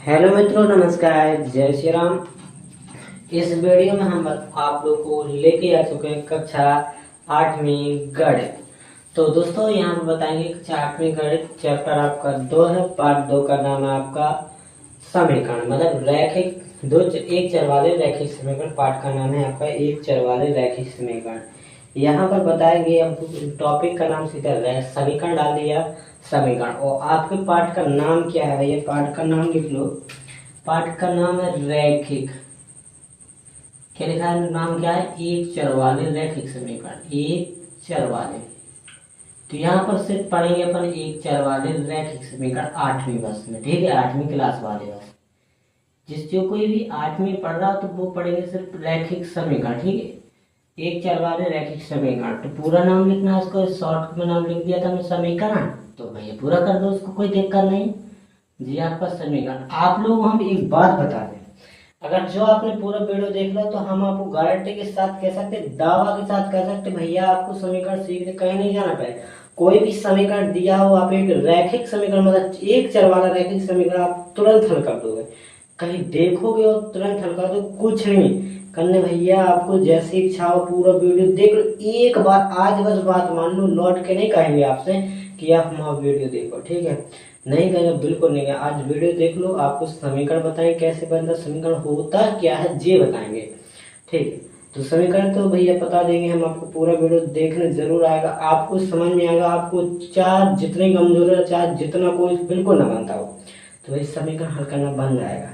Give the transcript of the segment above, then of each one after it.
Hello मित्रों, नमस्कार, जय श्री राम। इस वीडियो में हम आप लोग को लेके आ चुके हैं कक्षा 8वीं गणित। तो दोस्तों यहाँ पर बताएंगे कक्षा 8वीं गणित चैप्टर आपका 2 है। पार्ट 2 का नाम है आपका समीकरण, मतलब रैखिक एक चर वाले रैखिक समीकरण। पार्ट का नाम है आपका एक चर वाले रैखिक समीकरण। यहाँ पर बताएंगे अब टॉपिक का नाम सीधा समीकरण डाल दिया, समीकरण। और आपके पाठ का नाम क्या है भैया? पाठ का नाम लिख लो। पाठ का नाम है रैखिक। क्या लिखा है? नाम क्या है? एक चर वाले रैखिक समीकरण, एक चर वाले। तो यहाँ पर सिर्फ पढ़ेंगे अपन एक चर वाले रैखिक समीकरण 8वीं वर्ष में, ठीक है, 8वीं क्लास वाले बस। जो कोई भी 8वीं पढ़ रहा तो वो पढ़ेंगे सिर्फ रैखिक समीकरण, ठीक है, एक चर वाले रैखिक समीकरण। तो पूरा नाम लिखना है उसको, शॉर्ट में नाम लिख दिया था मैं समीकरण, तो भैया पूरा कर दो उसको, कोई दिक्कत नहीं जी। आपका समीकरण आप लोग हम एक बात बता दें, अगर जो आपने पूरा वीडियो देख ला तो हम आपको गारंटी के साथ कह सकते, दावा के साथ कह सकते भैया आपको समीकरण सीखने कहीं नहीं जाना पड़ेगा। कोई भी समीकरण दिया हो, आप एक रैखिक समीकरण मतलब एक चर वाला रैखिक समीकरण आप तुरंत हल कर दोगे। कहीं देखोगे और तुरंत हल कर दो, कुछ नहीं करने भैया। आपको जैसी इच्छा हो पूरा वीडियो देख लो एक बार, आज बस बात मान लो, लौट के नहीं कहेंगे आपसे कि आप हमारा वीडियो देखो, ठीक है, नहीं कहेंगे, बिल्कुल नहीं कहेंगे। आज वीडियो देख लो, आपको समीकरण बताएंगे कैसे बनता, समीकरण होता क्या है ये बताएंगे, ठीक है। तो समीकरण तो भैया बता देंगे हम आपको, पूरा वीडियो देखने जरूर आएगा, आपको समझ में आएगा। आपको चार जितने कमजोर है, चाहे जितना कोई बिल्कुल न बनता हो, तो इस समीकरण हल करना बन जाएगा,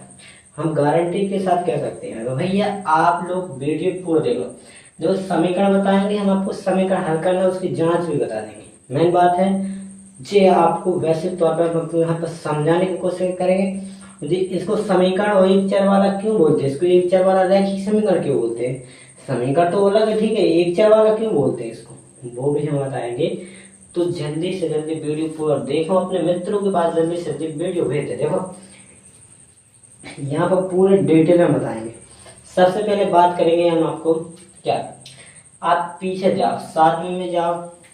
हम गारंटी के साथ कह सकते हैं। तो भैया आप लोग वीडियो पूरा देख लो, जो समीकरण बताएंगे हम आपको समीकरण हल करना, उसकी जांच भी बता देंगे। मेन बात है जी, आपको वैसे तौर पर मतलब यहाँ पर समझाने की कोशिश करेंगे जी। इसको समीकरण और एक चर वाला क्यों बोलते हैं, इसको एक चर वाला रैखिक समीकरण क्यों बोलते हैं? समीकरण तो अलग है, ठीक है, एक चर वाला क्यों बोलते हैं इसको, वो भी हम बताएंगे। तो जल्दी से जल्दी वीडियो पूरा देखो, अपने मित्रों के पास जल्दी से जल्दी वीडियो भेज दे। देखो यहाँ पर पूरे डिटेल में बताएंगे। सबसे पहले बात करेंगे हम आपको क्या, आप पीछे जाओ, 7वीं में जाओ,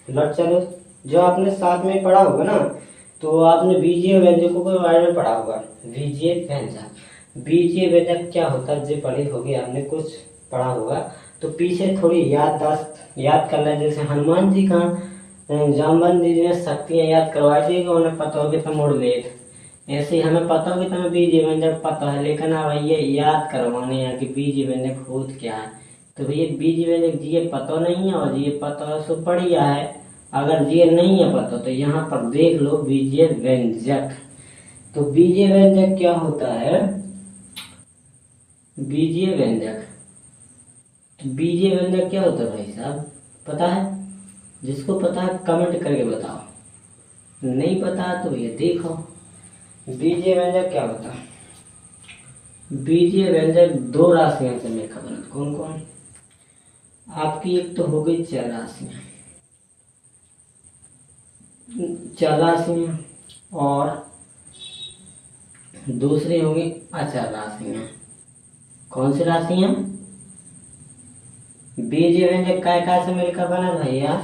लौट चलो। जो आपने 7 में पढ़ा होगा ना, तो आपने बीजीय व्यंजकों के बारे में पढ़ा होगा। बीजीय व्यंजक, बीजीय व्यंजक क्या होता है ये पढ़ी होगी आपने, कुछ पढ़ा होगा। तो पीछे थोड़ी याद कर लें, जैसे हनुमान जी का जामवंत जी ने शक्तियाँ याद करवाई थी, उन्हें पता होगी तो मुड़ लेट। ऐसे हमें पता होगी तो हमें बीजीय व्यंजक पता है, लेकिन अब ये याद करवाने हैं कि बीजीय व्यंजक होता क्या है। तो भैया बीजीय व्यंजक जी पता नहीं है, और ये पता है सो बढ़िया है। अगर ये नहीं है पता तो यहाँ पर देख लो बीजीय व्यंजक। तो बीजीय व्यंजक क्या होता है? बीजीय व्यंजक, तो बीजीय व्यंजक क्या होता है भाई साहब, पता है? जिसको पता है कमेंट करके बताओ, नहीं पता तो ये देखो। बीजीय व्यंजक क्या होता है? बीजीय व्यंजक दो राशियों से मिलकर बना। कौन कौन? आपकी एक तो हो गई चर राशियां, चर राशियां, और दूसरी होगी अचर राशियां। कौन सी राशियां? बीजीय व्यंजक काय से मिलकर बना भैया?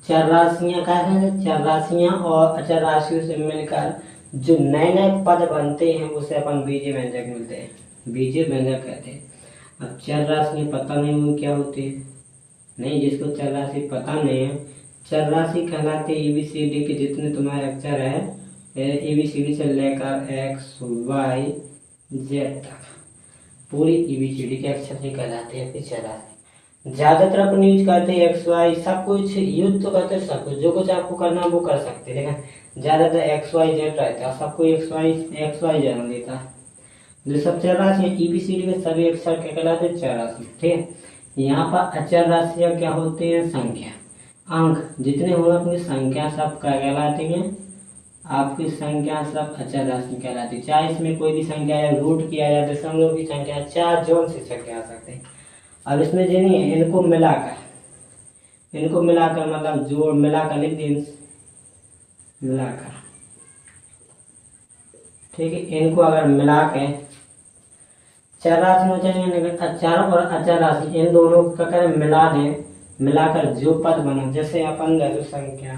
चर राशियां। काय है? चर राशियां और अचर राशियों से मिलकर जो नए नए पद बनते हैं उसे अपन बीजीय व्यंजक मिलते हैं, बीजीय व्यंजक कहते हैं। अब चर राशि पता नहीं वो क्या होती है, नहीं, जिसको चर राशि पता नहीं है, चर राशि कहलाते ABCD के जितने तुम्हारे अक्षर है, ABCD से लेकर XYZ तक पूरी ABCD के अक्षर से कहलाते हैं चर राशि। ज्यादातर अपन यूज करते हैं XY, सब कुछ यूज तो करते हैं, सब कुछ जो कुछ आपको करना है वो कर सकते हैं, लेकिन ज्यादातर XYZ रहता है, सबको XY जन्म देता है। जो सब चर राशि ABCD में सभी अक्षर क्या कहलाते हैं? चर राशि, ठीक है। यहाँ पर अचर राशियाँ क्या होती हैं? संख्या, अंक जितने होंगे अपनी संख्या सब क्या कहलाती हैं? आपकी संख्या सब अचर राशि कहलाती है। चाहे इसमें कोई भी संख्या या रूट किया जाए, दशमलव की संख्या, चार जोन से संख्या आ सकते हैं। अब इसमें जो नहीं है, इनको मिलाकर मतलब जोड़ मिलाकर लिख दें, मिलाकर, ठीक है। इनको अगर मिला के चर राशि हो जाएंगे, अचर और अचर राशि इन दोनों का करें मिला दें, मिलाकर जो पद बना, जैसे अपन जो संख्या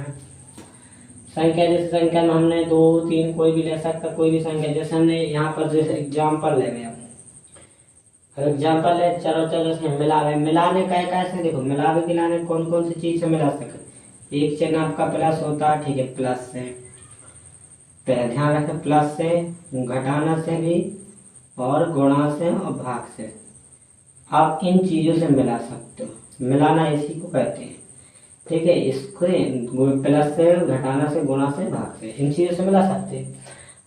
संख्या जैसे संख्या में हमने 2 3 कोई भी ले सकता, कोई भी संख्या। जैसे हमने यहाँ पर जैसे एग्जाम्पल ले गया, एग्जाम्पल है चलो चलो से मिलावे, मिलाने का कैसे देखो, मिलावे गिलाने कौन कौन सी चीज से मिला सकते। एक चिन्ह आपका प्लस होता है, ठीक है, प्लस से पहले ध्यान रखें, प्लस से, घटाना से भी, और गुणा से और भाग से। आप इन चीजों से मिला सकते हो, मिलाना इसी को कहते हैं, ठीक है। इसको प्लस से, घटाना से, गुणा से, भाग से, इन चीजों से मिला सकते हैं।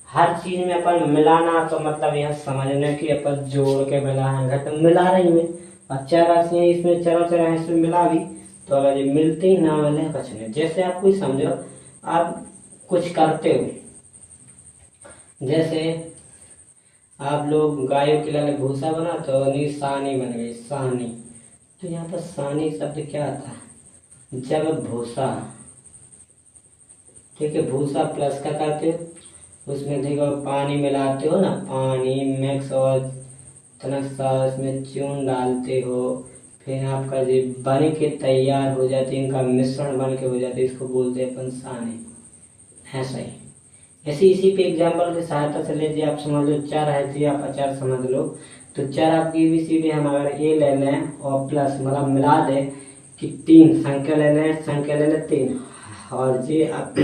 हर चीज में अपन मिलाना तो मतलब यह समझने कि अपन जोड़ के मिला है, घट मिला रही में। और चार राशियां इसमें चारों चार इसमें मिला भी, तो अगर ये मिलती ना मिले कुछ नहीं। जैसे आप कोई समझो, आप कुछ करते हो, जैसे आप लोग गायों के लिए भूसा बनाते हो, नहीं सानी बन गई, सानी। तो यहाँ पर सानी शब्द क्या आता है, जब भूसा, ठीक है, भूसा प्लस का करते हो, उसमें देखो पानी मिलाते हो ना, पानी मिक्स और इसमें चून डालते हो, फिर आपका जो बन के तैयार हो जाती है, इनका मिश्रण बन के हो जाती है, इसको बोलते हैं अपन सानी। ऐसा ही ऐसे इसी पे एग्जाम्पल की सहायता से लीजिए, आप समझ लो चार है जी, आप अचार समझ लो। तो चार आपकी ABCD हम अगर ए ले लें और प्लस मतलब मिला दें कि 3 संख्या ले लें, संख्या ले लें 3, और जी आप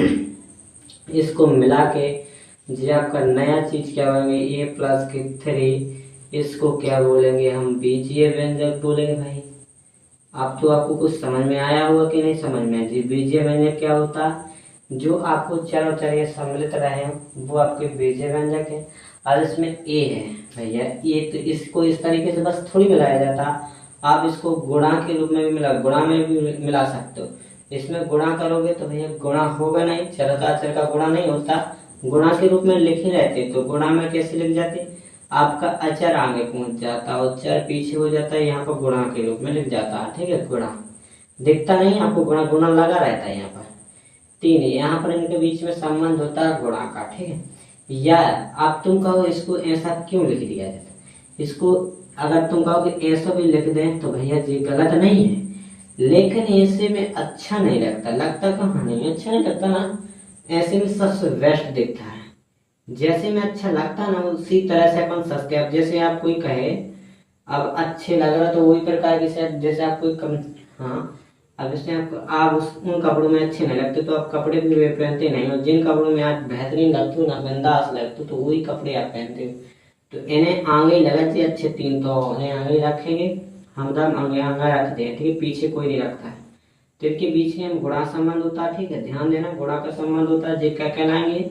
इसको मिला के जी आपका नया चीज क्या बोलेंगे, a प्लस के 3, इसको क्या बोलेंगे हम, बीजीय व्यंजक बोलेंगे भाई। आप तो आपको कुछ समझ में आया होगा कि नहीं समझ में। जी बीजीय व्यंजक क्या होता है, जो आपको चारों चार सम्मिलित रहे वो आपके बीजीय व्यंजक है। और इसमें ए है भैया, ये तो इसको इस तरीके से बस थोड़ी मिलाया जाता, आप इसको गुणा के रूप में भी गुणा में भी मिला सकते हो। इसमें गुणा करोगे तो भैया गुणा होगा नहीं, चर का गुणा नहीं होता, गुणा के रूप में लिखे रहते। तो गुणा में कैसे लिख जाते, आपका अचर आगे पहुंच जाता और चर पीछे हो जाता है, यहाँ पर गुणा के रूप में लिख जाता है, ठीक है। गुणा दिखता नहीं आपको, गुणा गुणा लगा रहता है यहाँ पर 3, यहाँ पर इनके बीच में संबंध होता है गुणा का, ठीक है। या आप तुम कहो इसको ऐसा क्यों लिख दिया जाता, इसको अगर तुम कहो कि ऐसा भी लिख दें तो भैया जी गलत नहीं है, लेकिन ऐसे में अच्छा नहीं लगता, लगता कहाँ नहीं, अच्छा नहीं लगता ना, ऐसे में सबसे बेस्ट दिखता है। जैसे में अच्छा लगता ना उसी तरह से अपन सस्ते, अब जैसे आप कोई कहे अब अच्छे लग रहा तो वही प्रकार की शायद, जैसे आप कोई कम, हाँ अब इसमें आपको आप उन कपड़ों में अच्छे नहीं लगते तो आप कपड़े भी वे पहनते नहीं हो, जिन कपड़ों में आप बेहतरीन लगते हो ना, बिंदास लगते हो, तो वही कपड़े आप पहनते हो। तो इन्हें आगे लगा चाहिए अच्छे 3, तो इन्हें आगे रखेंगे, हमदम आगे आगे रख दें, ठीक है, पीछे कोई नहीं रखता है। तो इनके बीच में गुणा संबंध होता है, ठीक है, ध्यान देना, गुणा का संबंध होता है, जो क्या कहलाएंगे,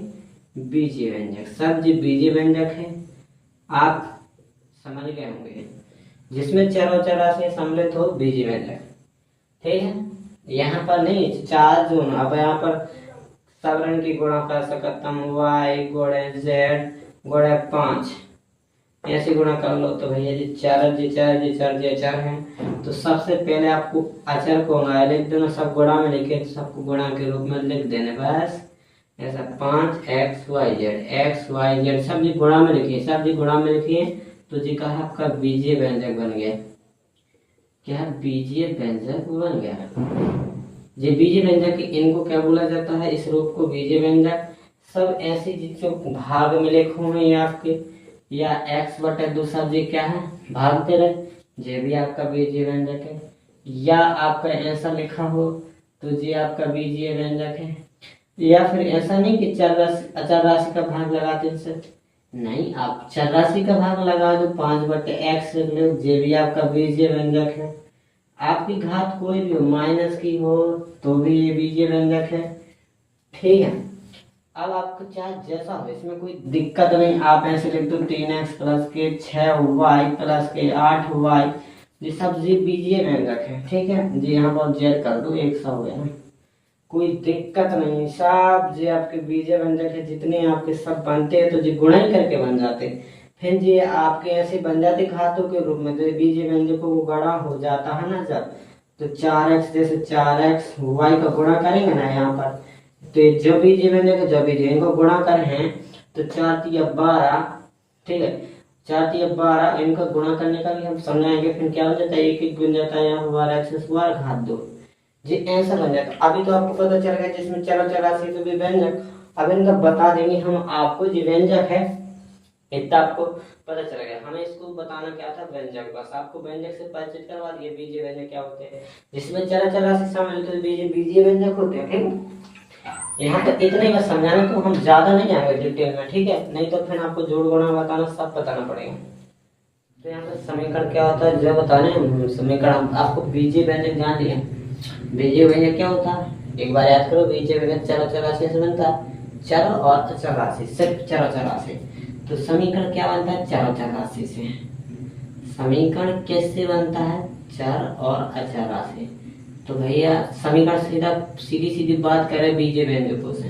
बीजीय व्यंजक। सब जो बीजीय व्यंजक है आप समझ गए होंगे, जिसमें चारों चार राशि सम्मिलित हो, बीजीय व्यंजक, ठीक है। यहाँ पर नहीं 4 जून, अब यहाँ पर सवर्ण की गुणा कर सकता हूँ, y गुणे z गुणे 5, ऐसे गुणा कर लो तो भैया जी 4 जी 4 जी 4 जी 4 है। तो सबसे पहले आपको अचर को लिख देना, सब गुणा में लिखे, सबको गुणा के रूप में लिख देने, बस ऐसा 5 x y z सब जी गुणा में लिखिए, सब जी गुणा में लिखिए, तो जी का आपका बीजीय व्यंजक बन गया, क्या बीजीय व्यंजक बन गया। ये बीजीय व्यंजक इनको क्या बोला जाता है, इस रूप को बीजीय व्यंजक। सब ऐसी चीजों भाग में लिखे हुए हैं आपके, या x बटे 2 सब जी क्या है, भागते रहे, ये भी आपका बीजीय व्यंजक है। या आपका ऐसा लिखा हो तो जी आपका बीजीय व्यंजक है। या फिर ऐसा नहीं कि अचर राशि का भाग लगाते हैं, नहीं, आप चर राशि का भाग लगा दो, 5 बटे x लिख लो, ये भी आपका बीजीय व्यंजक है। आपकी घात कोई भी हो, माइनस की हो तो भी ये बीजीय व्यंजक है, ठीक है। अब आपको चाहे जैसा हो, इसमें कोई दिक्कत नहीं, आप ऐसे लिख दो 3x प्लस के 6y प्लस के 8y, ये सब जी बीजीय व्यंजक है, ठीक है जी। यहाँ पर जेड कर दो, 100 हो गया ना, कोई दिक्कत नहीं, सब जी आपके बीजीय व्यंजक है, जितने आपके सब बनते हैं तो जी गुणा ही करके बन जाते हैं, फिर जी आपके ऐसे बन जाते घातों के रूप में। तो बीजीय व्यंजकों को गुणा हो जाता है ना जब, तो 4x जैसे 4x y का गुणा करेंगे ना यहाँ पर, तो जो बीजीय व्यंजक है, जो बीजीय इनको गुणा करें हैं तो 4 तिया 12, ठीक है, 4 तिया 12, इनका गुणा करने का भी हम समझाएंगे। फिर क्या हो जाता है, एक एक गुण जाता है, यहाँ 12x घात 2, जी ऐसा बन जाता। अभी तो आपको पता चल गया जिसमें चर चरासी तो भी व्यंजक। अब इनका बता देंगे हम आपको जो व्यंजक है, इतना आपको पता चल गया। हमें इसको बताना क्या था, व्यंजक। बस आपको व्यंजक से परिचित करवा दिए। बीजीय व्यंजक क्या होते हैं, जिसमें चर चरासी शामिल होते हैं बीजीय व्यंजक होते हैं। ठीक, यहाँ तक इतना ही बस समझाना, तो हम ज्यादा नहीं जाएंगे डिटेल में, ठीक है, नहीं तो फिर आपको जोड़ गुणा बताना सब बताना पड़ेगा। तो यहाँ पर समीकरण क्या होता है जो बताने, समीकरण आपको बीजीय व्यंजक जान लिया। बीजीय व्यंजक क्या होता है, एक बार याद करो। बीजीय व्यंजक चर चरासी से बनता है, चर और अचर राशि, सिर्फ चर अचर राशि। तो समीकरण क्या बनता है, चर अचर राशि से। समीकरण कैसे बनता है, चर और अचर राशि। तो भैया समीकरण सीधी सीधी बात कर रहे हैं बीजीय व्यंजकों से,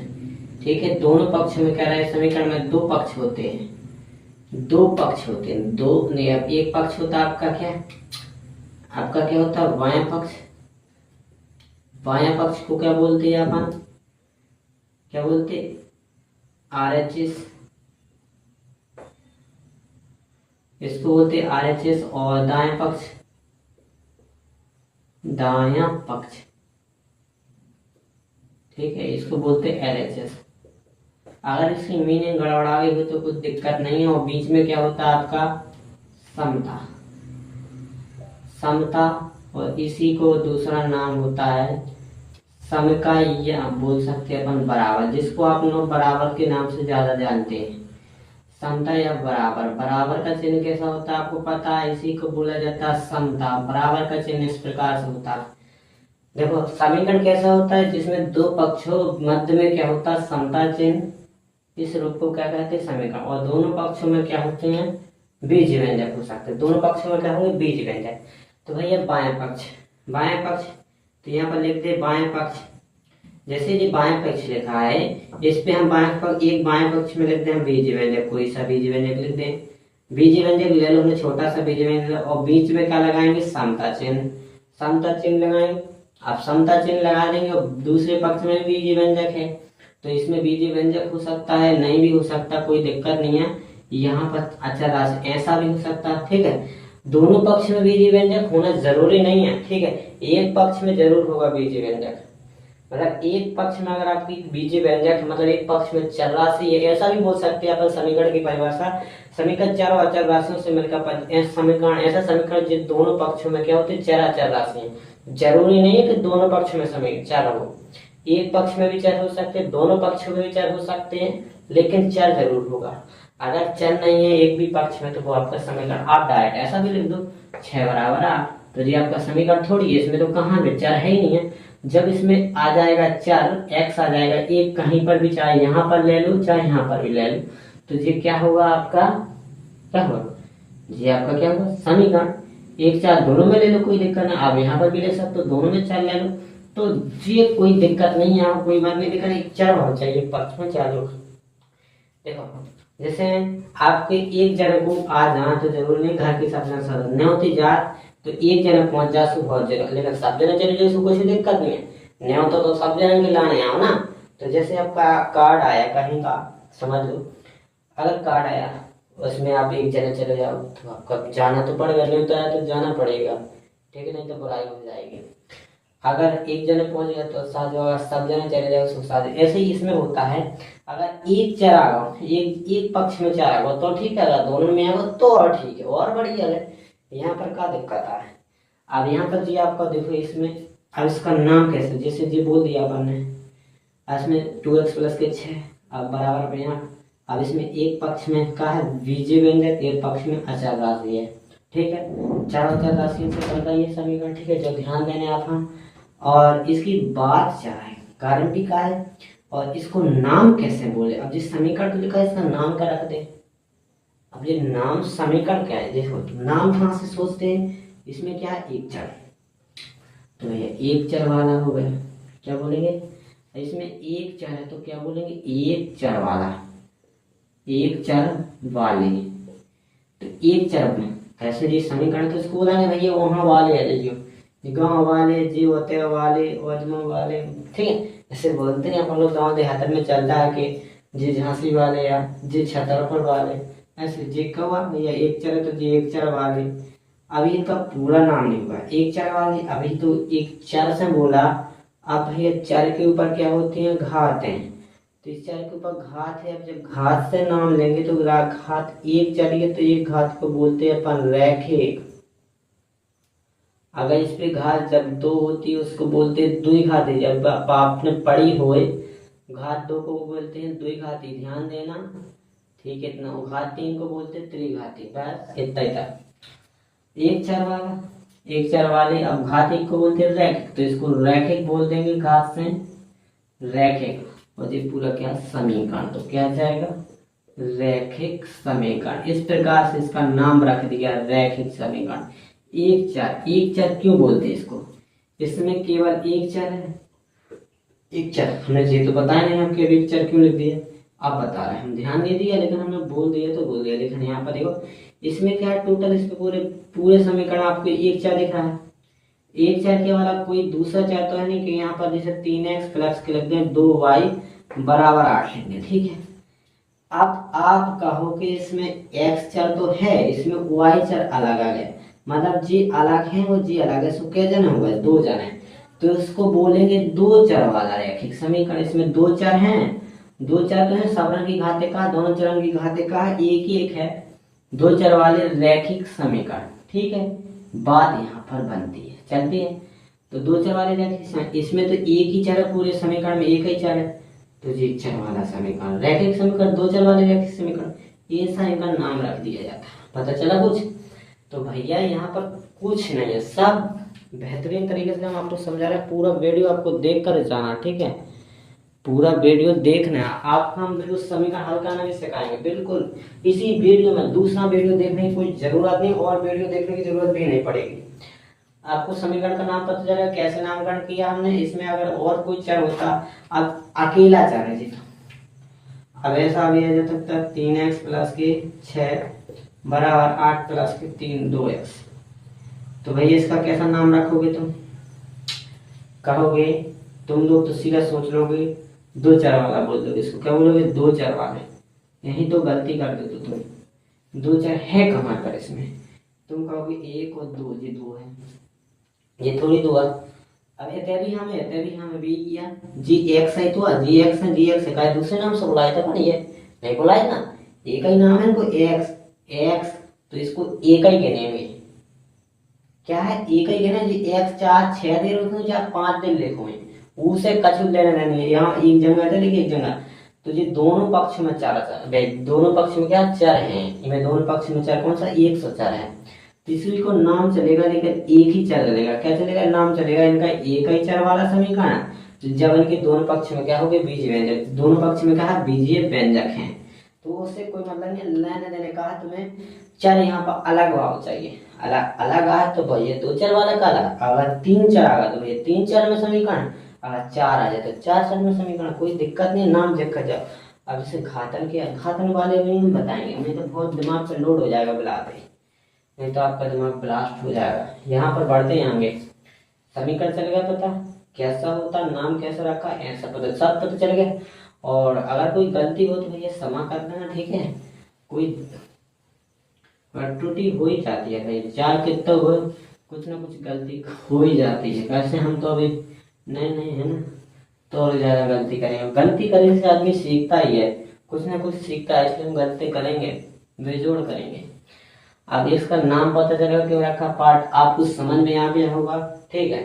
ठीक है। दोनों पक्ष में कह रहे हैं, समीकरण में दो पक्ष होते हैं, दो पक्ष होते हैं, दो नहीं। अब एक पक्ष होता है आपका क्या, आपका क्या होता है बायां पक्ष। बायां पक्ष को क्या बोलते हैं अपन, क्या बोलते, RHS, इसको बोलते हैं RHS। और दायां पक्ष, दायां पक्ष, ठीक है, इसको बोलते हैं LHS। अगर इसकी मीनिंग गड़बड़ा गई हो तो कुछ दिक्कत नहीं है। और बीच में क्या होता है आपका समता, समता। और इसी को दूसरा नाम होता है समकाय, या बोल सकते हैं अपन बराबर, जिसको आप लोग बराबर के नाम से ज्यादा जानते हैं, समता या बराबर। बराबर का चिन्ह कैसा होता है आपको पता है, इसी को बोला जाता है समता। बराबर का चिन्ह इस प्रकार से होता है, देखो समीकरण कैसा होता है, जिसमें दो पक्ष हो, मध्य में क्या होता है समता चिन्ह, इस रूप को क्या कहते हैं समीकरण। और दोनों पक्षों में क्या होते हैं, बीज व्यंजक हो सकते हैं। दोनों पक्षों में क्या होंगे, बीज व्यंजक। तो भैया बायां पक्ष, बायां पक्ष, तो यहाँ पर लिख दे बायां पक्ष। जैसे ये बायां पक्ष लिखा है, इस पे हम बायां पक्ष, एक बायां पक्ष में लिखते हैं बीज व्यंजक, कोई सा बीज व्यंजक लिख दें। बीज व्यंजक ले लो, हमने छोटा सा बीज व्यंजक, और बीच में क्या लगाएंगे, समता चिन्ह, समता चिन्ह लगाएंगे। आप समता चिन्ह लगा देंगे, और दूसरे पक्ष में बीज व्यंजक है, तो इसमें बीज व्यंजक हो सकता है, नहीं भी हो सकता, कोई दिक्कत नहीं है। यहाँ पर अचर राशि ऐसा भी हो सकता है, ठीक है। दोनों पक्ष में बीज व्यंजक होना जरूरी नहीं है, ठीक है। एक पक्ष में जरूर होगा बीज व्यंजक, मतलब एक पक्ष में अगर आपकी बीज व्यंजक, मतलब एक पक्ष में चर राशि है, ऐसा भी बोल सकते हैं अपन। समीकरण की परिभाषा, समीकरण चर और अचर राशियों से मिलकर समीकरण, ऐसा समीकरण जिन दोनों पक्षों में क्या होते हैं, चर अचर राशि है। जरूरी नहीं है कि दोनों पक्ष में समीकरण चर हो, एक पक्ष में भी चर हो सकते हैं, दोनों पक्षों में भी चर हो सकते हैं, लेकिन चर जरूर होगा। अगर चर नहीं है एक भी पक्ष में, तो वो आपका समीकरण, आप डायरेक्ट ऐसा भी लिख दो 6 बराबर 8, तो ये आपका समीकरण थोड़ी है, इसमें तो कहाँ पे चर है ही नहीं है। जब इसमें आ जाएगा चर, x आ जाएगा, एक कहीं पर भी, चाहे यहाँ पर ले लो चाहे यहाँ पर भी ले लो, तो ये क्या होगा आपका, क्या होगा, ये आपका क्या होगा समीकरण। एक चार दोनों में ले लो, कोई दिक्कत नहीं, आप यहाँ पर भी ले सकते हो, दोनों में चार ले लो, तो ये कोई दिक्कत नहीं है, कोई बात नहीं। दिक्कत एक चर होना चाहिए पक्ष में, चार लोग। देखो जैसे आपके एक जगह को आ जाना तो जरूरी नहीं, घर की सब जगह सदन नहीं होती जात, तो एक जगह पहुंच जा सु बहुत जगह, लेकिन सब जगह चले जाए कोई दिक्कत नहीं है। नहीं होता तो सब जगह के लाने आओ ना। तो जैसे आपका कार्ड आया कहीं का, समझ लो अगर कार्ड आया, उसमें आप एक जगह चले जाओ, तो आपको जाना तो पड़ेगा, नहीं तो आया तो जाना पड़ेगा, ठीक है, नहीं तो बुराई हो जाएगी। अगर एक जने पहुंच गया तो साथ होगा, सब जने चले जाओ उसको साथ। ऐसे ही इसमें होता है, अगर एक चर आ गया, एक पक्ष में चर आ गया तो ठीक है, अगर दोनों में आ गया तो और ठीक है, और बढ़िया है। यहाँ पर क्या दिक्कत है, अब यहाँ पर जी आपका देखो इसमें, अब इसका नाम कैसे, जैसे जी बोल दिया अपन ने, इसमें 2x + के 6 अब बराबर पे यहाँ। अब इसमें एक पक्ष में क्या है बीजीय व्यंजक, एक पक्ष में अचर राशि है, ठीक है। चारों अचर राशि से बनता ये समीकरण, ठीक है, जो ध्यान देने आप हम। और इसकी बात क्या है, कारण भी क्या है, और इसको नाम कैसे बोले। अब जिस समीकरण को लिखा है इसका नाम क्या रख दे। अब ये नाम समीकरण क्या है, देखो नाम कहाँ से सोचते हैं, इसमें क्या है एक चर, तो ये एक चर वाला हो गया, क्या बोलेंगे, इसमें एक चर है तो क्या बोलेंगे एक चर वाला, एक चर वाले। तो एक चर में कैसे जी समीकरण, तो इसको बोलेंगे भैया वहाँ वाले आ जाइए, गाँव वाले, जी होते वाले, वजमा वाले, ठीक है। ऐसे बोलते हैं अपन लोग गाँव देहात में चलता है कि जी झांसी वाले या जी छतरपुर वाले, ऐसे जी कवा भैया एक चर है तो जी एक चर वाले। अभी इनका पूरा नाम नहीं हुआ। एक चर वाले अभी तो एक चर से बोला, अब भैया चर के ऊपर क्या होती हैं, घात हैं। तो इस चर के ऊपर घात है, अब जब घात से नाम लेंगे तो घात एक चलिए तो एक घात को बोलते हैं अपन रैखिक। अगर इस पे घात जब दो होती है उसको बोलते हैं द्विघाती। जब आपने पढ़ी होए घात दो को बोलते हैं द्विघाती, ध्यान देना, ठीक है। इतना घात तीन को बोलते हैं त्रिघाती। बस इतना ही था। एक चर वाला, एक चर वाले अब घात एक को बोलते हैं रैखिक, तो इसको रैखिक बोल देंगे, घात से रैखिक। और ये पूरा क्या समीकरण, तो क्या जाएगा रैखिक समीकरण। इस प्रकार से इसका नाम रख दिया रैखिक समीकरण। एक चर, एक चर क्यों बोलते हैं इसको, इसमें केवल एक चर है। एक चर हमने ये तो बताया नहीं, हम केवल एक चर क्यों लिख दिया, आप बता रहे हैं, हम ध्यान नहीं दिया, लेकिन हमने बोल दिया तो बोल दिया। लेकिन यहाँ पर देखो इसमें क्या है, टोटल इसमें पूरे पूरे समीकरण आपको एक चर दिख रहा है। एक चर के वाला कोई दूसरा चर तो है नहीं कि यहाँ पर जैसे 3x प्लस के लग गए 2y बराबर 8 लेंगे, ठीक है। अब आप कहो कि इसमें x चर तो है, इसमें y चर अलग आ गए, मतलब जी अलग है वो जी अलग है, सो क्या जन हुआ है, दो जन है, तो इसको बोलेंगे दो चर वाला रैखिक समीकरण। इसमें दो चर हैं, दो चर तो है, सब रंग की घाते का, दोनों चर की घाते का एक ही एक है, दो चर वाले रैखिक समीकरण, ठीक है। बात यहाँ पर बनती है, चलती है। तो दो चर वाले रैखिक, इसमें तो एक ही चर है, पूरे समीकरण में एक ही चर है, तो ये चर वाला समीकरण रैखिक समीकरण, दो चर वाले रैखिक समीकरण, ऐसा इनका नाम रख दिया जाता है। पता चला कुछ। तो भैया यहाँ पर कुछ नहीं है, सब बेहतरीन तरीके से हम आपको समझा रहे हैं। पूरा वीडियो आपको देख कर जाना, ठीक है, पूरा वीडियो देखना है आपको। हम बिल्कुल समीकरण हल करना भी सिखाएंगे, बिल्कुल इसी वीडियो में। दूसरा वीडियो देखने की कोई जरूरत नहीं, और वीडियो देखने की जरूरत भी नहीं पड़ेगी। आपको समीकरण का नाम पता चलेगा, कैसे नामकरण किया हमने। इसमें अगर और कोई चर होता, अब अकेला चर है जी, अब ऐसा भी आ सकता है 3x प्लस के 6 बराबर 8 प्लस के 3 2x। तो भैया इसका कैसा नाम रखोगे तुम, कहोगे तुम लोग तो सीधा सोच लोगे दो चर वाला बोल दोगे, इसको क्या बोलोगे, दो चर वाले। यही तो गलती कर दो तुम, दो चर है कहाँ पर इसमें, तुम कहोगे एक और दो, ये दो है, ये थोड़ी दो है। अब एते भी हमें भी किया जी एक्स है, तो जी एक्स है, जी एक्स है का दूसरे नाम से बुलाया था, ये नहीं बुलाया ना, एक ही नाम है इनको, एक्स एक्स, तो इसको एक ही कहने, क्या है एक ही कहना जी। एक्स 4 6 दे रहे हो, 4 5 दिन लिखो है, उसे कछु लेना नहीं है। यहाँ एक जगह है लेकिन एक जगह, तो ये दोनों पक्ष में चार, दोनों पक्ष में क्या चर हैं, इनमें दोनों पक्ष में चर कौन सा, एक सौ चर है। तीसरी को नाम चलेगा लेकिन एक ही चर चलेगा, क्या चलेगा, नाम चलेगा इनका एक ही चर वाला समीकरण। तो जब इनके दोनों पक्ष में क्या हो गए, बीज व्यंजक, दोनों पक्ष में क्या बीजीय व्यंजक हैं, तो उससे कोई मतलब नहीं। लेने देने का तुम्हें चर यहाँ पर अलग भाव चाहिए, अलग अलग आए तो भैया दो चर वाला का अलग, अगर तीन चर आ गया तो भैया तीन चर में समीकरण, अगर चार आ जाए तो चार चर में समीकरण, कोई दिक्कत नहीं, नाम चेक कर जाओ। अब इसे घातन के घातन वाले भी हम बताएंगे, नहीं तो बहुत दिमाग पर लोड हो जाएगा बुलाते, नहीं तो आपका दिमाग ब्लास्ट हो जाएगा। यहाँ पर बढ़ते आएंगे, समीकरण चल गया पता कैसा होता, नाम कैसा रखा, ऐसा पता सब पता चल गया। और अगर कोई गलती हो तो भैया क्षमा कर देना, ठीक है, कोई त्रुटि हो ही जाती है भाई, चार कितना हो कुछ ना कुछ गलती हो ही जाती है। वैसे हम तो अभी नए नए है ना, तो और ज्यादा गलती करेंगे, गलती करने से आदमी सीखता ही है, कुछ ना कुछ सीखता है, इसलिए हम गलती करेंगे, बेजोड़ करेंगे। अब इसका नाम पता चलेगा क्यों रखा, पार्ट आपको समझ में आ गया होगा, ठीक है।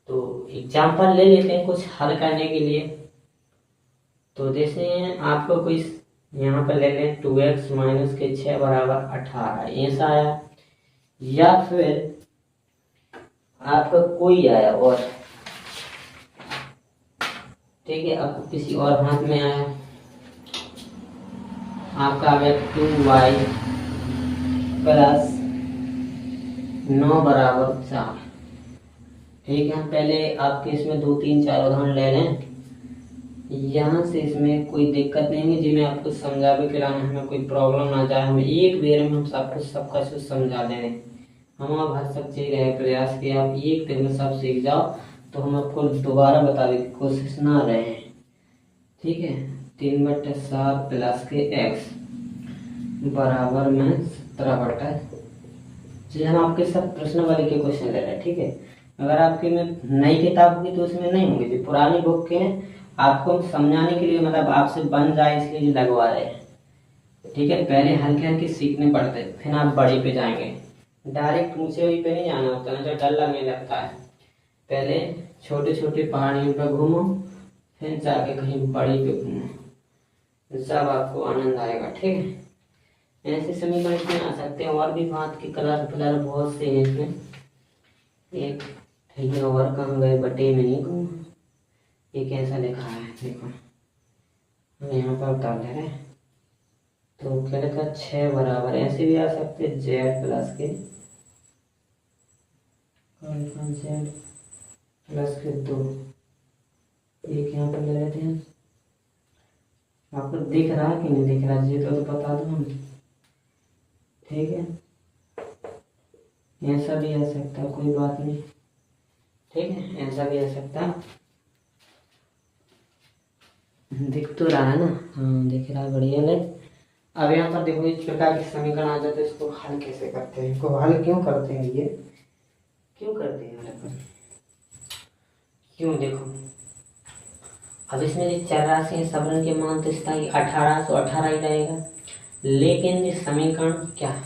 तो एग्जाम्पल ले लेते हैं कुछ हल करने के लिए। तो जैसे आपको कोई यहाँ पर ले लें 2x माइनस के 6 बराबर 18 ऐसा आया, या फिर आपका कोई आया और, ठीक है, अब किसी और हाथ में आया, आपका आ गया 2y प्लस 9 बराबर 4, ठीक है। पहले आपके इसमें 2 3 4 उदाहरण ले लें, यहाँ से इसमें कोई दिक्कत नहीं है जी, मैं आपको समझा भी खिलाना, हमें कोई प्रॉब्लम ना जाए, हमें एक बेर में हम सब कुछ सबका कुछ समझा दें। हम आप हर सब चीज रहे प्रयास कि आप एक दिन में सब सीख जाओ, तो हम आपको दोबारा बताने की कोशिश ना रहे, ठीक है। 3/7 प्लस के x बराबर में 17/4, जी हम आपके सब प्रश्न वाले के क्वेश्चन ले रहे हैं, ठीक है। अगर आपके में नई किताब होगी तो उसमें नहीं होंगे, जो पुरानी बुक के हैं आपको समझाने के लिए, मतलब आपसे बन जाए इसलिए लगवा रहे हैं, ठीक है। पहले हल्के हल्के सीखने पड़ते हैं, फिर आप बड़े पे जाएंगे। डायरेक्ट ऊंचे वही पे नहीं जाना होता ना, जो डर लगने लगता है। पहले छोटे छोटे पहाड़ियों पर घूमो, फिर जाके कहीं बड़ी पे घूमो, सब आपको आनंद आएगा, ठीक है। ऐसे समीकरण इसमें आ सकते हैं, और भी बात की कलर फिलर बहुत से हैं इसमें। एक ठीक है, और कहाँ गए, बटे में नहीं कहूँ, ये कैसा लिखा है देखो, हम यहाँ पर उतार ले रहे हैं। तो क्या लिखा, 6 बराबर, ऐसे भी आ सकते जेड प्लस के जेड प्लस के 2, एक यहाँ पर ले लेते हैं। आपको दिख रहा है कि नहीं दिख रहा, जी तो बता दो हम, ठीक है। ऐसा भी आ सकता, कोई बात नहीं, ठीक है, ऐसा भी आ सकता। दिख तो रहा है ना, हाँ दिख रहा है, बढ़िया ले। अब यहाँ पर देखो इस प्रकार के समीकरण आ जाते हैं, इसको हल कैसे करते हैं, इसको हल क्यों करते हैं, ये क्यों करते हैं हल, क्यों, देखो अब इसमें जो चर राशि है सबरन के मान तो स्थायी 1818 ही रहेगा, लेकिन ये समीकरण क्या है,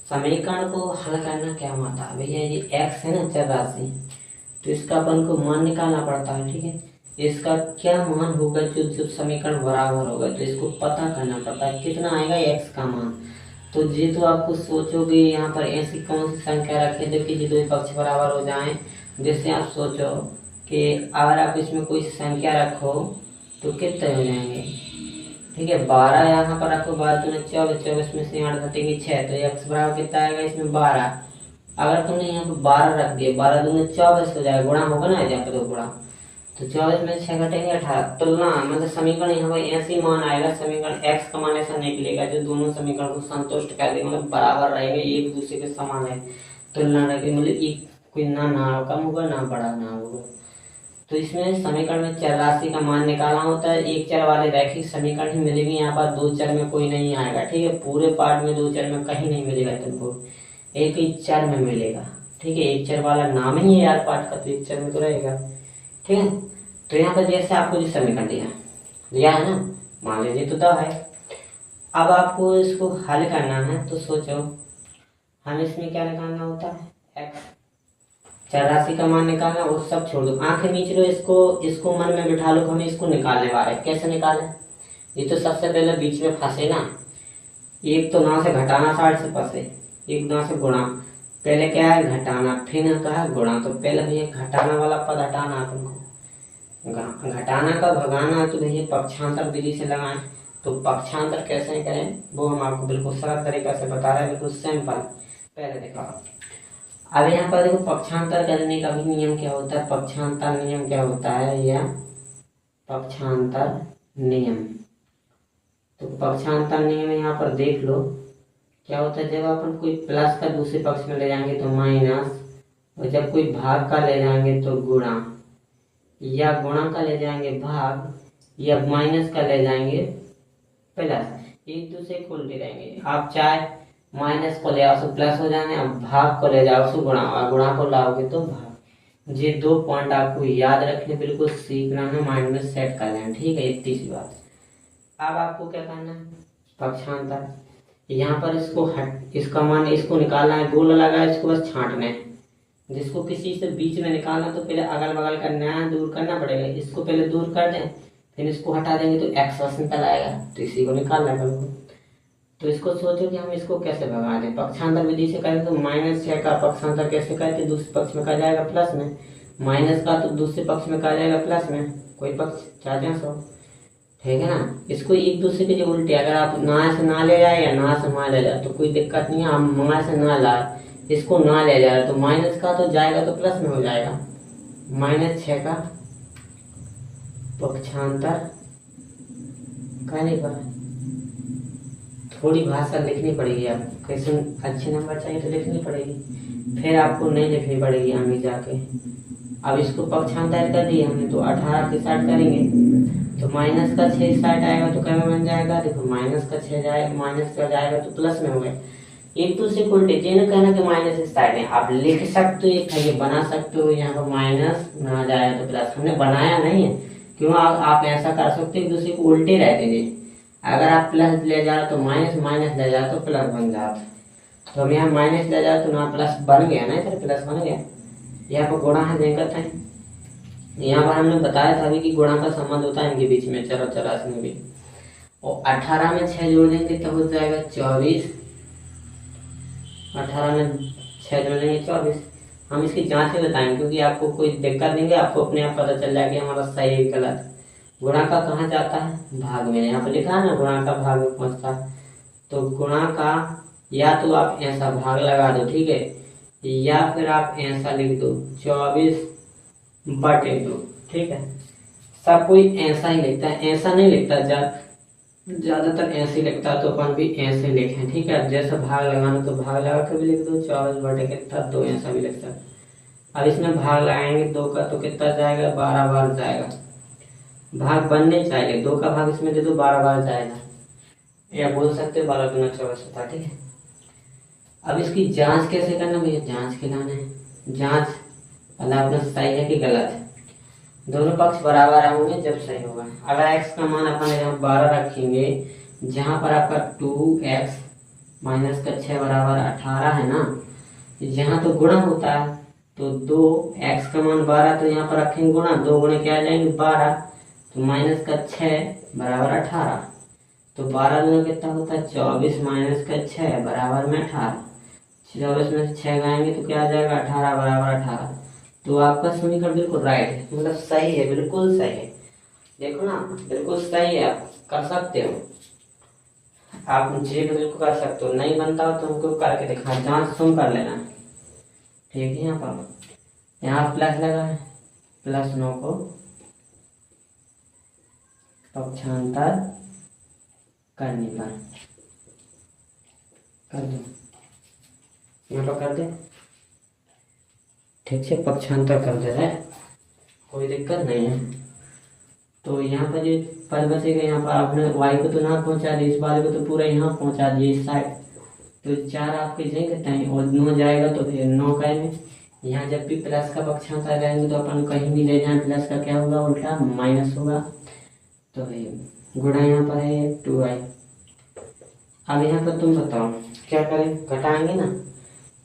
समीकरण को हल करना क्या होता है भैया, ये x है ना चर राशि, तो इसका अपन को मान निकालना पड़ता है, ठीक है। इसका क्या मान होगा जो जब समीकरण बराबर होगा, तो इसको पता करना पड़ता है कितना आएगा x का मान। तो ये तो आपको सोचोगे यहाँ पर ऐसी कौन सी संख्या रखे जो कि ये दो पक्ष बराबर हो जाएं, जैसे आप सोचो कि अगर आप इसमें कोई संख्या रखो तो कितने हो जाएंगे, ठीक है। 12 यहाँ पर रखो, 12 दूनी 24, 24 में से 8 घटेंगे 6, तो x बराबर कितना आएगा इसमें 12। अगर तुमने यहाँ पर 12 रख दिया, 12 दूनी 24 हो जाएगा, गुणा होगा ना यहाँ पर, तो गुणा, तो 24 में 6 घटेंगे 18, तुलना मतलब समीकरण यहाँ पर ऐसी मान आएगा, समीकरण x का मान ऐसा निकलेगा जो दोनों समीकरण को संतुष्ट कर देगा, मतलब बराबर रहेंगे, एक दूसरे के समान है, तुलना रहेगी, मतलब एक कोई ना कम होगा ना बड़ा ना होगा। तो इसमें समीकरण में चर राशि का मान निकालना होता है, एक चर वाले रैखिक समीकरण ही मिलेंगे, यहाँ पर दो चर में कोई नहीं आएगा, ठीक है। पूरे पार्ट में दो चर में कहीं नहीं मिलेगा तुमको, एक ही चर में मिलेगा, ठीक है। एक चर वाला नाम ही है यार पार्ट का, तो एक चर में तो रहेगा, ठीक है। तो यहाँ पर जैसे आपको जो समीकरण दिया है ना, मान लीजिए तो दो है, अब आपको इसको हल करना है, तो सोचो हम इसमें क्या निकालना होता है, x, चर राशि का मान निकालना, वो सब छोड़ दो, आंखें मीच लो, इसको मन में बिठा लो, हमें इसको निकालने वाले, कैसे निकाले, ये तो सबसे पहले बीच में फंसे ना, एक तो ना से घटाना साइड से फंसे, एक ना से गुणा, पहले क्या है घटाना, फिर ना कहा गुणा, तो पहले भैया घटाना वाला पद हटाना, तुमको घटाना का भगाना, तो भैया पक्षांतर विधि से लगाएं। तो पक्षांतर कैसे करें वो हम आपको बिल्कुल सरल तरीका से बता रहे हैं, बिल्कुल सिंपल। पहले देखो, अब यहाँ पर देखो पक्षांतर करने का भी नियम क्या होता है, पक्षांतर नियम क्या होता है, या पक्षांतर नियम, तो पक्षांतर नियम यहाँ पर देख लो क्या होता है, जब अपन कोई प्लस का दूसरे पक्ष में ले जाएंगे तो माइनस, और जब कोई भाग का ले जाएंगे तो गुणा, या गुणा का ले जाएंगे भाग, या माइनस का ले जाएंगे प्लस, एक दूसरे को उल्टे रहेंगे। आप चाहे माइनस को ले आओ तो प्लस हो जाए, अब भाग को ले जाओ तो गुणा, और गुणा को लाओगे तो भाग। ये दो पॉइंट आपको याद रखने, बिल्कुल सीखना है, माइंड में सेट कर लेना, ठीक है, इतनी सी बात। अब आपको क्या करना है, पक्षांतर, यहाँ पर इसका मान इसको निकालना है, गोल लगा है, इसको बस छांटना है, जिसको किसी से बीच में निकालना तो पहले अगल बगल का नया दूर करना पड़ेगा, इसको पहले दूर कर दें, फिर इसको हटा देंगे तो एक्स बस निकल आएगा, तो इसी को निकालना है बिल्कुल। तो इसको सोचो कि हम इसको कैसे भगा दें, पक्षांतर विधि से करें तो -6 का पक्षांतर कैसे करते, दूसरे पक्ष में कहा जाएगा प्लस में, माइनस का तो दूसरे पक्ष में कहा जाएगा प्लस में, कोई पक्ष 4 ठीक है ना। इसको एक दूसरे के जो उल्टे, अगर आप ना से ना ले जाए या ना से ना ले जाए तो कोई दिक्कत नहीं है, हम ना से ना लाए, इसको ना ले जाए तो माइनस का तो जाएगा तो प्लस में हो जाएगा, -6 का पक्षांतर करने पर थोड़ी भाषा लिखनी पड़ेगी, आप कैसे अच्छे नंबर चाहिए तो लिखनी पड़ेगी, फिर आपको नहीं लिखनी पड़ेगी आगे जाके। अब इसको पक्षांतर कर दिया हमने, तो 18 के साथ करेंगे तो माइनस का 6 साइड आएगा तो क्या बन जाएगा, देखो माइनस का 6 जाएगा, माइनस का जाएगा तो प्लस में हो गया, एक दूसरे को उल्टे ये ना कहना कि माइनस इस साइड है, आप लिख सकते हो, एक ये बना सकते हो, यहाँ पर माइनस ना जाए तो प्लस, हमने बनाया नहीं है क्यों। आप ऐसा कर सकते हो एक दूसरे को उल्टे रहते थे, अगर आप प्लस ले जाओ तो माइनस, माइनस ले जाओ तो प्लस बन जाता। तो हम यहाँ माइनस ले जाओ तो ना प्लस बन गया ना, इधर प्लस बन गया। यहाँ पर गुणा है देखते हैं, यहाँ पर हमने बताया था अभी कि गुणा का संबंध होता है इनके बीच में, चलो चौरासी में भी। और 18 में 6 जोड़ देंगे तो हो जाएगा 24, 18 में 6 जोड़ देंगे 24। हम इसकी जांच में बताएंगे क्योंकि आपको कोई दिक्कत नहीं है, आपको अपने आप पता चल जाएगा हमारा सही है गलत। गुणा का कहाँ जाता है, भाग में, यहाँ पर लिखा है ना गुणा का भाग में पहुंचता है। तो गुणा का या तो आप ऐसा भाग लगा दो, ठीक है, या फिर आप ऐसा लिख दो 24/2, ठीक है। सब कोई ऐसा ही लिखता है, ऐसा नहीं लिखता, ज्यादातर ऐसे लिखता है, तो अपन भी ऐसे लिखें, ठीक है। जैसा भाग लगाना तो भाग लगा के भी लिख दो, 24/2 ऐसा भी लिखता है। अब इसमें भाग लगाएंगे 2 का तो कितना जाएगा, 12 बार जाएगा। भाग बनने चाहिए, 2 का भाग इसमें दे दो 12 बार जाएगा, या बोल सकते हो 12 दूना 24 होता, ठीक है। अब इसकी जांच कैसे करना भैया, जांच के लाना है, जांच मतलब अपना सही है कि गलत है। दोनों पक्ष बराबर होंगे जब सही होगा। अगर x का मान अपन यहाँ 12 रखेंगे, जहाँ पर आपका 2x माइनस का 6 बराबर 18 है ना, जहाँ तो गुणा होता है तो 2x का मान 12, तो यहाँ पर रखेंगे गुणा, 2 गुणे क्या आ जाएंगे 12, तो माइनस का 6 बराबर 18, तो 12 गुना कितना होता है 24 माइनस का 6 बराबर में 18, 24 में से 6 गाएंगे तो क्या आ जाएगा 18 बराबर 18। तो आपका समीकरण बिल्कुल राइट है, मतलब सही है, बिल्कुल सही है। देखो ना बिल्कुल सही है, आप कर सकते हो, आप चेक बिल्कुल कर सकते हो। नहीं बनता हो तो हमको करके दिखा, जांच तुम कर लेना, ठीक है। यहाँ प्लस लगा है, +9 को पक्षांतर करने पर कर दो, यहाँ पर कर दे, ठीक से पक्षांतर कर दे रहे, कोई दिक्कत नहीं है। तो यहाँ पर जो पद बचेगा, यहाँ पर आपने y को तो ना पहुंचा दिया, इस बार को तो पूरा यहाँ पहुंचा दिया इस साइड, तो 4 आपके जाएंगे टाइम और 9 जाएगा तो फिर 9 का में यहाँ जब भी प्लस का पक्षांतर रहेंगे तो अपन कहीं भी ले जाए प्लस का क्या होगा उल्टा माइनस होगा, तो गुणा यहाँ पर है 2y। अब यहाँ पर तुम बताओ क्या करें, घटाएंगे ना,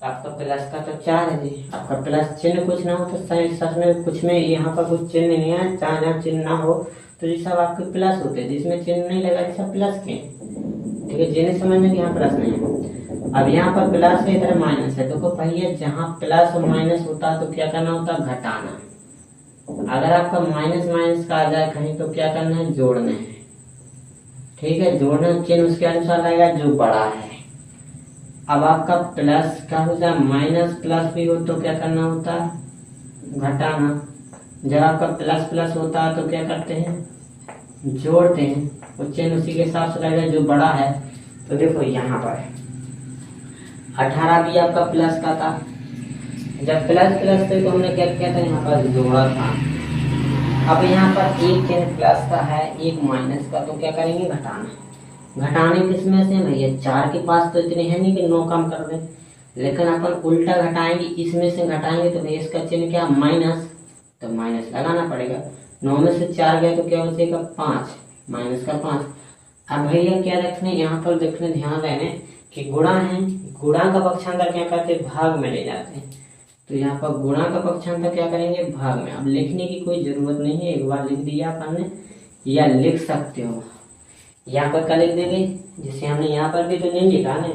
आपका प्लस का तो 4 है जी, आपका प्लस चिन्ह कुछ ना हो तो सच में कुछ में यहाँ पर कुछ चिन्ह नहीं है, जहाँ चिन्ह ना हो तो ये सब आपके प्लस होते हैं, जिसमें चिन्ह नहीं लगा ये सब प्लस के, ठीक है। जिन्हें समझने की यहाँ प्लस नहीं है। अब यहाँ पर प्लस है, इधर माइनस है, देखो भैया जहाँ प्लस और माइनस होता है तो क्या करना होता है, घटाना। अगर आपका माइनस माइनस का आ जाए कहीं तो क्या करना है, जोड़ना है, ठीक है। जोड़ना चिन्ह उसके अनुसार लगेगा जो बड़ा है। अब आपका प्लस का हो जाए, माइनस प्लस भी हो तो क्या करना होता है, घटाना। जब आपका प्लस प्लस होता है तो क्या करते हैं, जोड़ते हैं, वो चिन्ह उसी के हिसाब से लगेगा जो बड़ा है। तो देखो यहाँ पर 18 भी आपका प्लस का था, जब प्लस प्लस थे तो हमने क्या किया था, यहाँ पर जोड़ा था। अब यहाँ पर एक चिन्ह प्लस का है एक माइनस का, तो क्या करेंगे, घटाना। घटाने किसमें से भैया, 4 के पास तो इतने हैं नहीं कि 9 कम कर दें, लेकिन अपन उल्टा घटाएंगे, इसमें से घटाएंगे तो भैया इसका चिन्ह क्या, माइनस, तो माइनस लगाना पड़ेगा। 9 में से 4 गए तो क्या बचेगा 5, माइनस का 5। अब भैया क्या रखने, यहाँ पर देखने ध्यान देने कि गुणा है, गुणा का पक्षांतर क्या करते हैं, भाग में ले जाते हैं। तो यहाँ पर गुणा का पक्षांतर क्या करेंगे, भाग में। अब लिखने की कोई जरूरत नहीं है, एक बार लिख दिया अपन ने, या लिख सकते हो यहाँ पर क्या लिख देंगे, जैसे हमने यहाँ पर भी तो नहीं लिखा ना,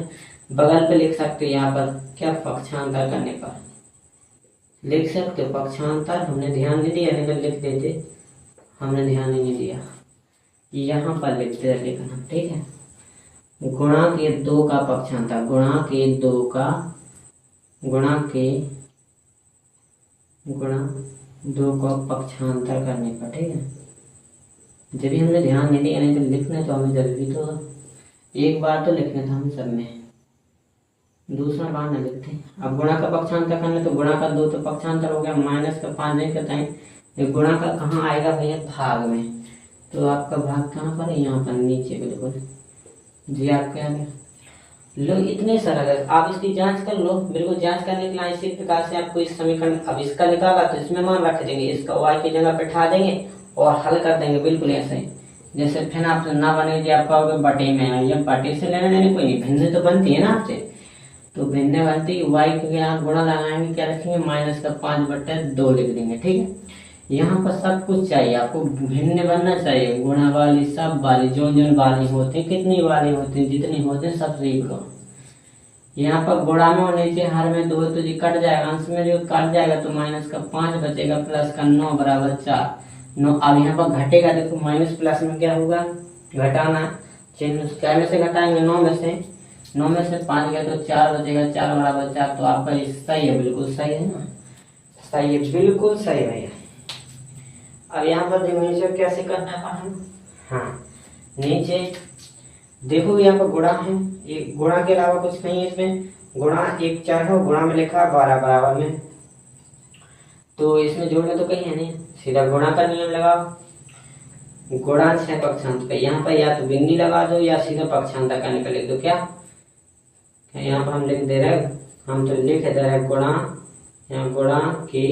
बगल पे लिख सकते हो, यहाँ पर क्या पक्षांतर करने पर लिख सकते हो पक्षांतर। हमने ध्यान नहीं दिया, नहीं तो लिख देते, हमने ध्यान ही नहीं दिया, यहाँ पर लिखते लिखना, ठीक है। गुणा के 2 का पक्षांतर, गुणा के 2 का पक्षांतर करने पर, ठीक है। जब भी हमने ध्यान नहीं दिया, नहीं तो लिखने तो हमें जरूरी तो एक बार तो लिखने था हम सब में, दूसरा बार न लिखते। अब गुणा का पक्षांतर करने तो गुणा का 2 तो पक्षांतर हो गया, माइनस का 5 नहीं करता है, गुणा का कहाँ आएगा भैया, भाग में। तो आपका भाग कहाँ पर है, यहाँ पर नीचे बिल्कुल जी, आपका आ गया। लोग इतने सरल है। आप इसकी जांच कर लो, बिल्कुल जांच करने के लिए इसी प्रकार से आपको इस समीकरण, अब इसका निकाला तो इसमें मान रख देंगे, इसका y की जगह बैठा देंगे और हल कर देंगे बिल्कुल ऐसे ही। जैसे फिर आप ना बनेगी, आप कहोगे बटे में है, या बटे से लेने देने कोई नहीं, भिन्न तो बनती है ना आपसे, तो भिन्न बनती y के यहाँ गुणा लगाएंगे, क्या रखेंगे -5/2 लिख देंगे। ठीक है, यहाँ पर सब कुछ चाहिए आपको, भिन्न बनना चाहिए, गुणा वाली सब वाली जो जो वाली होती है, कितनी वाली होती है, जितनी होती है सब सीख लो। यहाँ पर गुणा में और नीचे हर में 2 तो जी कट जाएगा, अंश में जो कट जाएगा तो -5 बचेगा, प्लस का 9 बराबर 4। 9 अब यहाँ पर घटेगा, देखो माइनस प्लस में क्या होगा, घटाना चिन्ह, क्या में से घटाएंगे 9 में से, 9 में से 5 गया तो 4 बचेगा, 4 बराबर 4। तो आपका सही है, बिल्कुल सही है ना, सही है, बिल्कुल सही भैया। अब यहाँ पर देखो नीचे कैसे करना है हम, हाँ नीचे देखो यहाँ पर गुणा है, ये गुणा के अलावा कुछ नहीं है इसमें, गुणा 1 4 है, गुणा में लिखा 12 बराबर में, तो इसमें जोड़ने तो कहीं है नहीं, सीधा गुणा का नियम लगाओ, गुणा 6 पक्षांत पे, यहाँ पर या तो बिंदी लगा दो या सीधा पक्षांतर करने का लिख दो। क्या यहाँ पर हम लिख दे रहे, हम तो लिख दे रहे गुणा, यहाँ गुणा के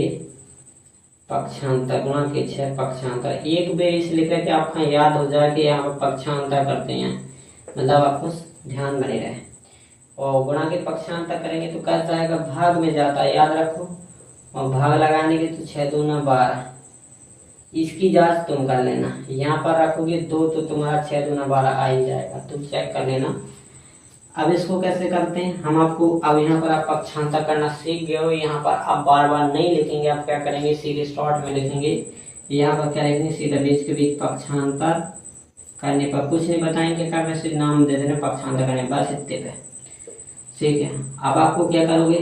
पक्षांतर, गुणा के 6 पक्षांतर, एक बेर इस लिख के आपका याद हो जाए कि यहाँ पर पक्षांतर करते हैं, मतलब आपको ध्यान बने रहे। और गुणा के पक्षांतर करेंगे तो कैसा जाएगा, भाग में जाता है, याद रखो, और भाग लगाने के तो 6 दूना 12, इसकी जांच तुम कर लेना, यहाँ पर रखोगे 2 तो तुम्हारा 6 दूना 12 आ ही जाएगा, तुम चेक कर लेना। अब इसको कैसे करते हैं हम आपको, अब यहाँ पर आप पक्षांतर करना सीख गए हो, यहाँ पर आप बार बार नहीं लिखेंगे, आप क्या करेंगे सीधे शॉर्ट में लिखेंगे, यहाँ पर क्या लिखेंगे सीधे बीच के बीच पक्षांतर करने पर, कुछ नहीं बताएंगे, क्या वैसे नाम दे देना पक्षांतर करने, बस इतने पे, ठीक है। अब आपको क्या करोगे,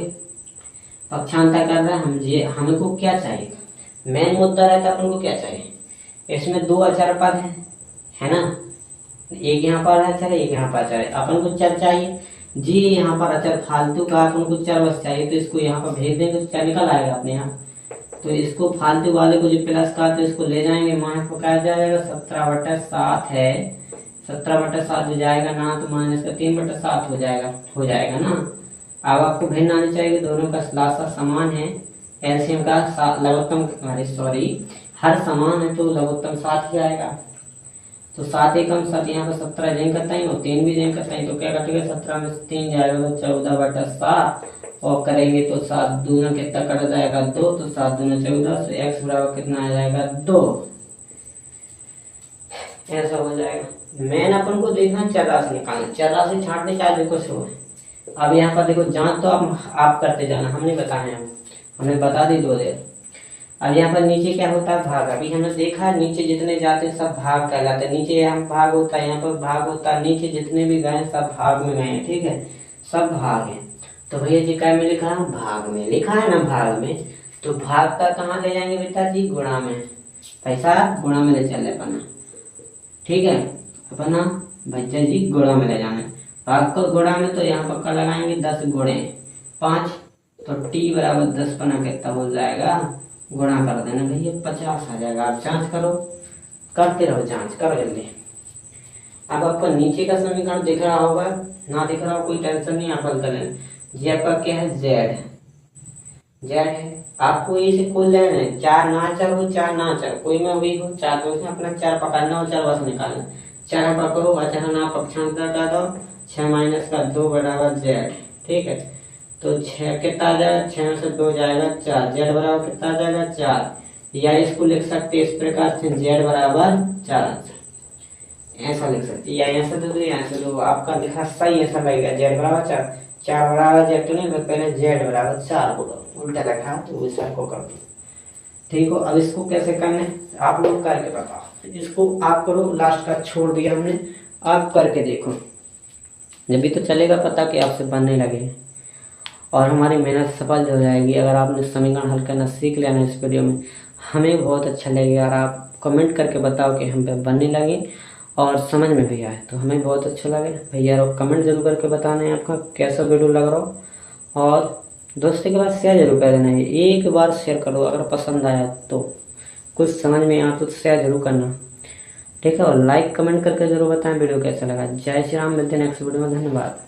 पक्षांतर कर रहे हैं हम, ये हमको क्या चाहिए, मेन मुद्दा रहता है अपन को क्या चाहिए, इसमें 2 अचर पद है ना, एक यहाँ पर अचर है, एक यहाँ पर अचर है, अपन को चर चाहिए जी, यहाँ पर अचर फालतू का अपन को चर बस चाहिए, तो इसको यहाँ पर भेज देंगे तो चर निकल आएगा अपने यहाँ, तो इसको फालतू वाले को जो प्लस का तो इसको ले जाएंगे, माइनस को क्या जाएगा 17/7 है, 17/7 हो जाएगा ना, तो माइनस का 3/7 हो जाएगा ना। अब आपको भिन्न आनी चाहिए, दोनों का लासा समान है, एलसीएम का लघुत्तम सॉरी हर समान है तो लघुत्तम 7 ही आएगा, तो 7 एकम 7, यहाँ पर 17 जैन करता है और 3 भी जैन करता है, तो क्या कटेगा 17 में 3 जाएगा तो 14/7, और करेंगे तो 7 दूना कितना कट जाएगा 2, तो 7 दूना 14, तो x बराबर कितना आ जाएगा 2, ऐसा हो जाएगा। मैन अपन को देखना चर राशि निकालना, चर राशि छांटने का देखो शो है। अब यहाँ पर देखो जांच तो आप करते जाना, हमने बताया, हमने बता दी 2 देर। अब यहाँ पर नीचे क्या होता है भाग, अभी हमने देखा नीचे जितने जाते सब भाग कहलाते, नीचे यहाँ भाग होता है, यहाँ पर भाग होता है, नीचे जितने भी गए सब भाग में गए हैं, ठीक है, सब भाग है। तो भैया जी क्या में लिखा है, भाग में लिखा है ना, भाग में, तो भाग का कहाँ ले जाएंगे बेटा जी, गुणा में, पैसा गुणा में ले चले अपना, ठीक है, अपना भैया जी गुणा में ले जाना है, भाग को गुणा में, तो यहाँ पर क्या लगाएंगे 10 गुणे 5, तो t बराबर 10 पना कितना हो जाएगा, गुणा कर देना भैया 50 आ जाएगा। आप जांच करो, करते रहो, जांच करो जल्दी। अब आपको नीचे का समीकरण दिख रहा होगा, ना दिख रहा हो कोई टेंशन नहीं, आप हल कर लेना। जी आपका क्या है, z है, आपको इसे खोल लेना है, 4 ना चर हो 4 ना चर कोई में भी हो, 4 में अपना 4 पकड़ना और 4 बस निकालना, 4 पकड़ो, अचर ना पक्षांतर कर दो, 6 - 2 बराबर z, ठीक है, तो 6 कितना आ जाएगा, 6 में से 2 जाएगा 4, z बराबर कितना आ जाएगा 4, या इसको लिख सकते इस प्रकार से z बराबर 4, ऐसा लिख सकते, या ऐसा दो या ऐसा दो, आपका लिखा सही ऐसा लगेगा, z बराबर 4, 4 बराबर z तो नहीं, पहले z बराबर 4 होगा, उल्टा लिखा तो इस को कर दो, ठीक हो। अब इसको कैसे करना है आप लोग करके बताओ, इसको आप करो, लास्ट का छोड़ दिया हमने, आप करके देखो, जब भी तो चलेगा पता कि आपसे बनने लगे और हमारी मेहनत सफल हो जाएगी। अगर आपने समीकरण हल करना सीख लिया ना इस वीडियो में, हमें बहुत अच्छा लगेगा, और आप कमेंट करके बताओ कि हम पे बनने लगे और समझ में भी आए, तो हमें बहुत अच्छा लगे भैया। और कमेंट जरूर करके बताना है आपका कैसा वीडियो लग रहा हो, और दोस्तों के बाद शेयर जरूर कर देना है, एक बार शेयर करो, अगर पसंद आया तो, कुछ समझ में आया तो शेयर जरूर करना, ठीक है, और लाइक कमेंट करके जरूर बताएं वीडियो कैसा लगा। जय श्री राम, मिलते हैं नेक्स्ट वीडियो में, धन्यवाद।